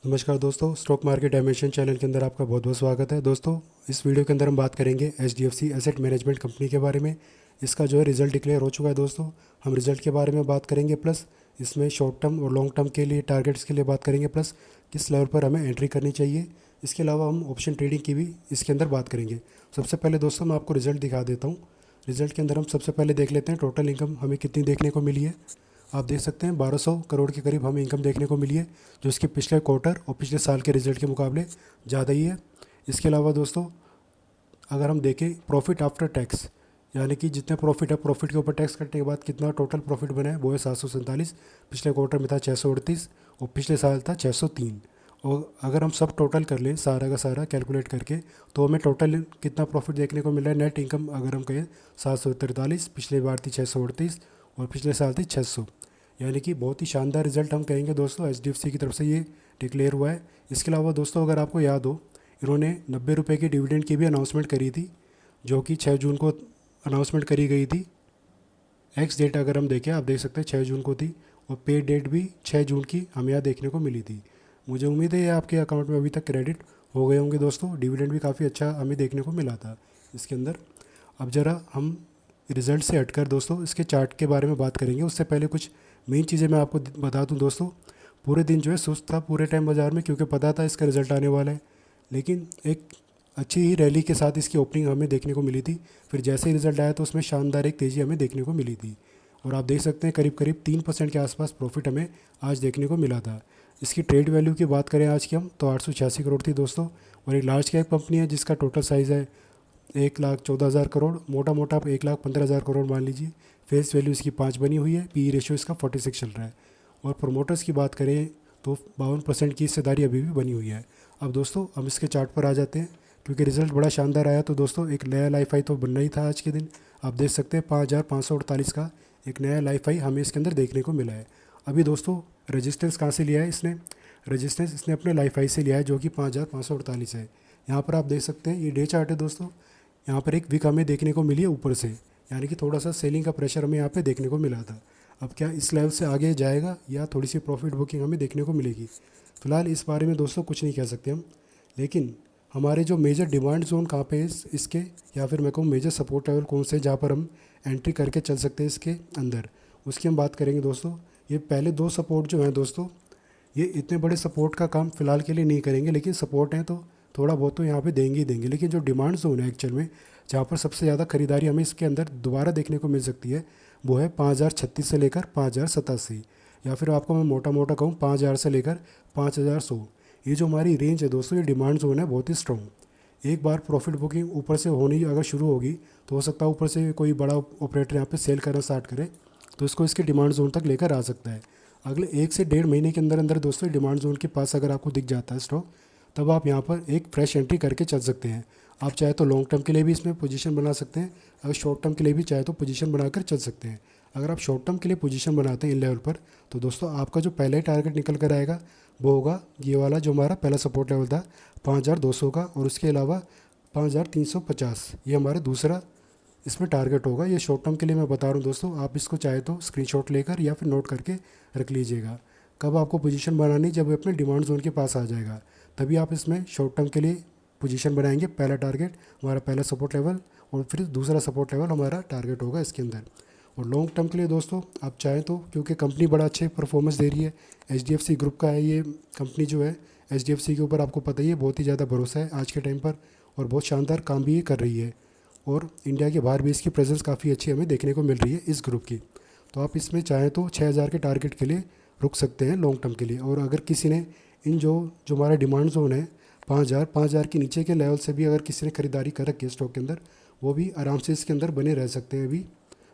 नमस्कार दोस्तों, stock market dimension channel के अंदर आपका बहुत बहुत स्वागत है। दोस्तों, इस वीडियो के अंदर हम बात करेंगे HDFC एसेट मैनेजमेंट कंपनी के बारे में। इसका जो है रिज़ल्ट डिक्लेयर हो चुका है दोस्तों। हम रिज़ल्ट के बारे में बात करेंगे, प्लस इसमें शॉर्ट टर्म और लॉन्ग टर्म के लिए टारगेट्स के लिए बात करेंगे, प्लस किस लेवल पर हमें एंट्री करनी चाहिए। इसके अलावा हम ऑप्शन ट्रेडिंग की भी इसके अंदर बात करेंगे। सबसे पहले दोस्तों मैं आपको रिज़ल्ट दिखा देता हूँ। रिज़ल्ट के अंदर हम सबसे पहले देख लेते हैं टोटल इनकम हमें कितनी देखने को मिली है। आप देख सकते हैं 1200 करोड़ के करीब हमें इनकम देखने को मिली है, जो इसके पिछले क्वार्टर और पिछले साल के रिजल्ट के मुकाबले ज़्यादा ही है। इसके अलावा दोस्तों अगर हम देखें प्रॉफिट आफ्टर टैक्स, यानी कि जितने प्रॉफिट है प्रॉफिट के ऊपर टैक्स कटने के बाद कितना टोटल प्रॉफिट बना है, वो है 747। पिछले क्वार्टर में था 638 और पिछले साल था 603। और अगर हम सब टोटल कर लें सारा का सारा कैलकुलेट करके, तो हमें टोटल कितना प्रॉफिट देखने को मिल रहा है। नेट इनकम अगर हम कहें 743, पिछले बार थी 638 और पिछले साल थी 600। यानी कि बहुत ही शानदार रिजल्ट हम कहेंगे दोस्तों, HDFC की तरफ से ये डिक्लेयर हुआ है। इसके अलावा दोस्तों अगर आपको याद हो, इन्होंने 90 रुपये की डिविडेंड की भी अनाउंसमेंट करी थी, जो कि 6 जून को अनाउंसमेंट करी गई थी। एक्स डेट अगर हम देखें, आप देख सकते हैं 6 जून को थी, और पे डेट भी 6 जून की हमें यहाँ देखने को मिली थी। मुझे उम्मीद है ये आपके अकाउंट में अभी तक क्रेडिट हो गए होंगे दोस्तों। डिविडेंड भी काफ़ी अच्छा हमें देखने को मिला था इसके अंदर। अब ज़रा हम रिज़ल्ट से हटकर दोस्तों इसके चार्ट के बारे में बात करेंगे। उससे पहले कुछ मेन चीज़ें मैं आपको बता दूं दोस्तों। पूरे दिन जो है सुस्त था पूरे टाइम बाज़ार में, क्योंकि पता था इसका रिज़ल्ट आने वाला है। लेकिन एक अच्छी ही रैली के साथ इसकी ओपनिंग हमें देखने को मिली थी। फिर जैसे ही रिज़ल्ट आया तो उसमें शानदार एक तेज़ी हमें देखने को मिली थी, और आप देख सकते हैं करीब करीब 3% के आसपास प्रॉफिट हमें आज देखने को मिला था। इसकी ट्रेड वैल्यू की बात करें आज की हम, तो 886 करोड़ थी दोस्तों। और एक लार्ज कैप कंपनी है जिसका टोटल साइज़ है 1,14,000 करोड़, मोटा मोटा आप 1,15,000 करोड़ मान लीजिए। फेस वैल्यू इसकी 5 बनी हुई है, पी रेशियो इसका 46 चल रहा है। और प्रोमोटर्स की बात करें तो 52% की हिस्सेदारी अभी भी बनी हुई है। अब दोस्तों हम इसके चार्ट पर आ जाते हैं, क्योंकि रिज़ल्ट बड़ा शानदार आया। तो दोस्तों एक नया लाइफ हाई तो बनना ही था आज के दिन। आप देख सकते हैं 5,548 का एक नया लाइफ हाई हमें इसके अंदर देखने को मिला है। अभी दोस्तों रजिस्टेंस कहाँ से लिया है इसने? रजिस्टेंस इसने अपने लाइफ हाई से लिया है, जो कि 5,548 है। यहाँ पर आप देख सकते हैं ये डे चार्ट है दोस्तों। यहाँ पर एक विक हमें देखने को मिली है ऊपर से, यानी कि थोड़ा सा सेलिंग का प्रेशर हमें यहाँ पे देखने को मिला था। अब क्या इस लेवल से आगे जाएगा या थोड़ी सी प्रॉफिट बुकिंग हमें देखने को मिलेगी? फ़िलहाल इस बारे में दोस्तों कुछ नहीं कह सकते हम। लेकिन हमारे जो मेजर डिमांड जोन कहाँ पे है इसके, या फिर मैं कहूँ मेजर सपोर्ट लेवल कौन से जहाँ पर हम एंट्री करके चल सकते हैं इसके अंदर, उसकी हम बात करेंगे दोस्तों। ये पहले दो सपोर्ट जो हैं दोस्तों, ये इतने बड़े सपोर्ट का काम फ़िलहाल के लिए नहीं करेंगे, लेकिन सपोर्ट हैं तो थोड़ा बहुत तो यहाँ पे देंगे ही देंगे। लेकिन जो डिमांड जोन है एक्चुअल में, जहाँ पर सबसे ज़्यादा खरीदारी हमें इसके अंदर दोबारा देखने को मिल सकती है, वो है 5,036 से लेकर 5,087, या फिर आपको मैं मोटा मोटा कहूँ 5,000 से लेकर 5,100। ये जो हमारी रेंज है दोस्तों, ये डिमांड जोन है बहुत ही स्ट्रॉन्ग। एक बार प्रॉफिट बुकिंग ऊपर से होनी अगर शुरू होगी, तो हो सकता है ऊपर से कोई बड़ा ऑपरेटर यहाँ पे सेल करना स्टार्ट करे, तो इसको इसके डिमांड जोन तक लेकर आ सकता है। अगले 1 से 1.5 महीने के अंदर अंदर दोस्तों डिमांड जोन के पास अगर आपको दिख जाता है स्टॉक, तब आप यहाँ पर एक फ्रेश एंट्री करके चल सकते हैं। आप चाहे तो लॉन्ग टर्म के लिए भी इसमें पोजीशन बना सकते हैं, अगर शॉर्ट टर्म के लिए भी चाहे तो पोजीशन बनाकर चल सकते हैं। अगर आप शॉर्ट टर्म के लिए पोजीशन बनाते हैं इन लेवल पर, तो दोस्तों आपका जो पहला ही टारगेट निकल कर आएगा वो होगा ये वाला, जो हमारा पहला सपोर्ट लेवल था 5,200 का, और उसके अलावा 5,350 ये हमारा दूसरा इसमें टारगेट होगा। ये शॉर्ट टर्म के लिए मैं बता रहा हूँ दोस्तों, आप इसको चाहे तो स्क्रीनशॉट लेकर या फिर नोट करके रख लीजिएगा। कब आपको पोजीशन बनानी, जब अपने डिमांड जोन के पास आ जाएगा तभी आप इसमें शॉर्ट टर्म के लिए पोजीशन बनाएंगे। पहला टारगेट हमारा पहला सपोर्ट लेवल, और फिर दूसरा सपोर्ट लेवल हमारा टारगेट होगा इसके अंदर। और लॉन्ग टर्म के लिए दोस्तों आप चाहें तो, क्योंकि कंपनी बड़ा अच्छे परफॉर्मेंस दे रही है, HDFC ग्रुप का है ये कंपनी जो है, HDFC के ऊपर आपको पता ही है बहुत ही ज़्यादा भरोसा है आज के टाइम पर, और बहुत शानदार काम भी ये कर रही है। और इंडिया के बाहर भी इसकी प्रेजेंस काफ़ी अच्छी हमें देखने को मिल रही है इस ग्रुप की। तो आप इसमें चाहें तो 6,000 के टारगेट के लिए रुक सकते हैं लॉन्ग टर्म के लिए। और अगर किसी ने इन जो जो हमारा डिमांड जोन है 5,000 के नीचे के लेवल से भी अगर किसी ने खरीदारी कर रखी है स्टॉक के अंदर, वो भी आराम से इसके अंदर बने रह सकते हैं अभी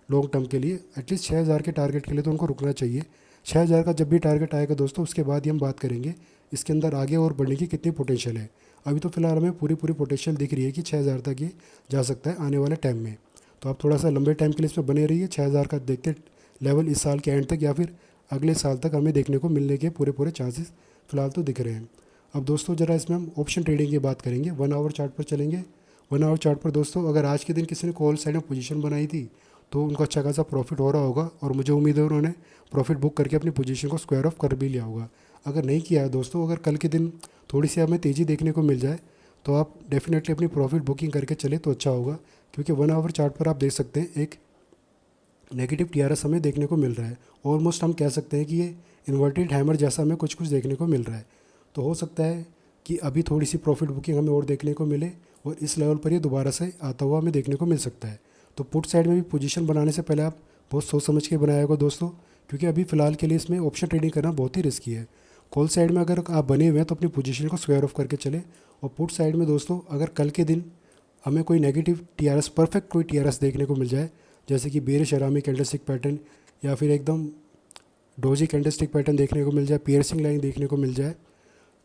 लॉन्ग टर्म के लिए। एटलीस्ट 6,000 के टारगेट के लिए तो उनको रुकना चाहिए। 6,000 का जब भी टारगेट आएगा दोस्तों, उसके बाद ही हम बात करेंगे इसके अंदर आगे और बढ़ने की कितनी पोटेंशियल है। अभी तो फिलहाल हमें पूरी पूरी पोटेंशियल दिख रही है कि 6,000 तक ये जा सकता है आने वाले टाइम में। तो आप थोड़ा सा लंबे टाइम के लिए इसमें बने रहिए। 6,000 का देखते लेवल इस साल के एंड तक या फिर अगले साल तक हमें देखने को मिलने के पूरे पूरे चांसेस फिलहाल तो दिख रहे हैं। अब दोस्तों ज़रा इसमें हम ऑप्शन ट्रेडिंग की बात करेंगे। 1 आवर चार्ट पर चलेंगे। 1 आवर चार्ट पर दोस्तों अगर आज के दिन किसी ने कॉल साइड में पोजीशन बनाई थी, तो उनको अच्छा खासा प्रॉफिट हो रहा होगा, और मुझे उम्मीद है उन्होंने प्रॉफिट बुक करके अपनी पोजीशन को स्क्वायर ऑफ कर भी लिया होगा। अगर नहीं किया है दोस्तों, अगर कल के दिन थोड़ी सी हमें तेज़ी देखने को मिल जाए तो आप डेफिनेटली अपनी प्रॉफिट बुकिंग करके चले तो अच्छा होगा, क्योंकि 1 आवर चार्ट पर आप देख सकते हैं एक नेगेटिव टीआरएस हमें देखने को मिल रहा है। ऑलमोस्ट हम कह सकते हैं कि ये इन्वर्टेड हैमर जैसा हमें कुछ कुछ देखने को मिल रहा है। तो हो सकता है कि अभी थोड़ी सी प्रॉफिट बुकिंग हमें और देखने को मिले और इस लेवल पर ये दोबारा से आता हुआ हमें देखने को मिल सकता है। तो पुट साइड में भी पोजीशन बनाने से पहले आप बहुत सोच समझ के बनाया होगा दोस्तों, क्योंकि अभी फ़िलहाल के लिए इसमें ऑप्शन ट्रेडिंग करना बहुत ही रिस्की है। कॉल साइड में अगर आप बने हुए हैं तो अपनी पोजीशन को स्क्वायर ऑफ करके चले, और पुट साइड में दोस्तों अगर कल के दिन हमें कोई नेगेटिव टीआरएस, परफेक्ट कोई टीआरएस देखने को मिल जाए, जैसे कि बेरिश अरामी कैंडलस्टिक पैटर्न या फिर एकदम डोजी कैंडलस्टिक पैटर्न देखने को मिल जाए, पियर्सिंग लाइन देखने को मिल जाए,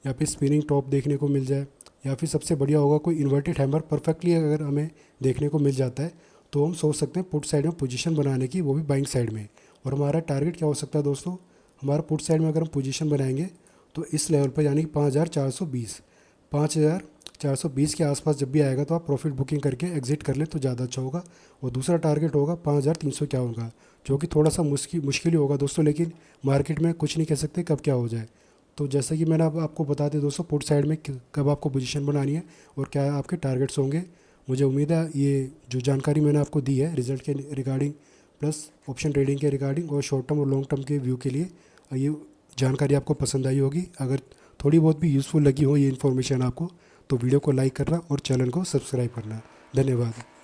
या फिर स्पिनिंग टॉप देखने को मिल जाए, या फिर सबसे बढ़िया होगा कोई इन्वर्टेड हैमर परफेक्टली अगर हमें देखने को मिल जाता है, तो हम सोच सकते हैं पुट साइड में पोजीशन बनाने की, वो भी बाइंग साइड में। और हमारा टारगेट क्या हो सकता है दोस्तों, हमारा पुट साइड में अगर हम पोजीशन बनाएंगे तो इस लेवल पर, यानी कि 5420 के आसपास जब भी आएगा तो आप प्रॉफिट बुकिंग करके एग्जिट कर ले तो ज़्यादा अच्छा होगा। और दूसरा टारगेट होगा 5351 का, जो कि थोड़ा सा मुश्किल ही होगा दोस्तों, लेकिन मार्केट में कुछ नहीं कह सकते कब क्या हो जाए। तो जैसा कि मैंने अब आपको बता दिया दोस्तों, पुट साइड में कब आपको पोजीशन बनानी है और क्या आपके टारगेट्स होंगे। मुझे उम्मीद है ये जो जानकारी मैंने आपको दी है रिजल्ट के रिगार्डिंग, प्लस ऑप्शन ट्रेडिंग के रिगार्डिंग और शॉर्ट टर्म और लॉन्ग टर्म के व्यू के लिए, ये जानकारी आपको पसंद आई होगी। अगर थोड़ी बहुत भी यूज़फुल लगी हो ये इन्फॉर्मेशन आपको, तो वीडियो को लाइक करना और चैनल को सब्सक्राइब करना। धन्यवाद।